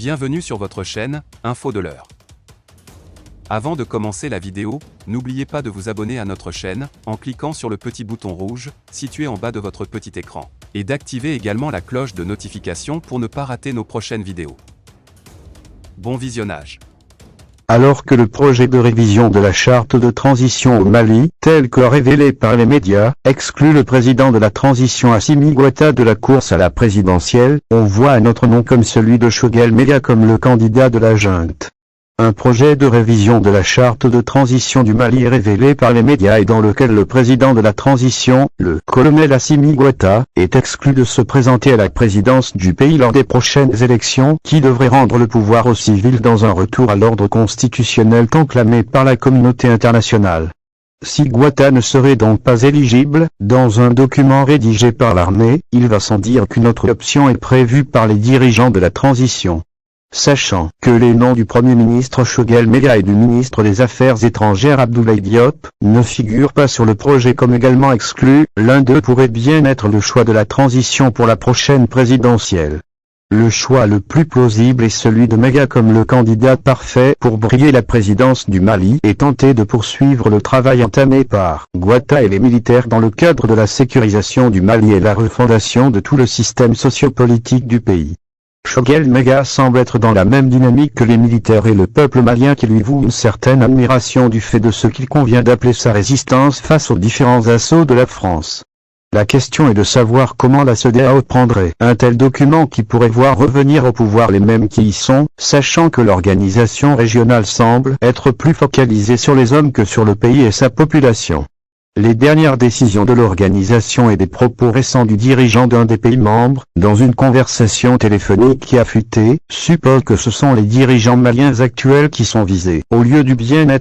Bienvenue sur votre chaîne, Info de l'heure. Avant de commencer la vidéo, n'oubliez pas de vous abonner à notre chaîne, en cliquant sur le petit bouton rouge, situé en bas de votre petit écran, et d'activer également la cloche de notification pour ne pas rater nos prochaines vidéos. Bon visionnage. Alors que le projet de révision de la charte de transition au Mali, tel que révélé par les médias, exclut le président de la transition Assimi Goïta de la course à la présidentielle, on voit un autre nom comme celui de Choguel Maïga comme le candidat de la junte. Un projet de révision de la charte de transition du Mali est révélé par les médias et dans lequel le président de la transition, le colonel Assimi Goïta, est exclu de se présenter à la présidence du pays lors des prochaines élections qui devraient rendre le pouvoir aux civils dans un retour à l'ordre constitutionnel tant clamé par la communauté internationale. Si Goïta ne serait donc pas éligible, dans un document rédigé par l'armée, il va sans dire qu'une autre option est prévue par les dirigeants de la transition. Sachant que les noms du Premier ministre Choguel Maïga et du ministre des Affaires étrangères Abdoulaye Diop ne figurent pas sur le projet comme également exclus, l'un d'eux pourrait bien être le choix de la transition pour la prochaine présidentielle. Le choix le plus plausible est celui de Maïga comme le candidat parfait pour briller la présidence du Mali et tenter de poursuivre le travail entamé par Goïta et les militaires dans le cadre de la sécurisation du Mali et la refondation de tout le système sociopolitique du pays. Choguel Maïga semble être dans la même dynamique que les militaires et le peuple malien qui lui voue une certaine admiration du fait de ce qu'il convient d'appeler sa résistance face aux différents assauts de la France. La question est de savoir comment la CEDEAO prendrait un tel document qui pourrait voir revenir au pouvoir les mêmes qui y sont, sachant que l'organisation régionale semble être plus focalisée sur les hommes que sur le pays et sa population. Les dernières décisions de l'organisation et des propos récents du dirigeant d'un des pays membres, dans une conversation téléphonique qui a fuité, supposent que ce sont les dirigeants maliens actuels qui sont visés, au lieu du bien-être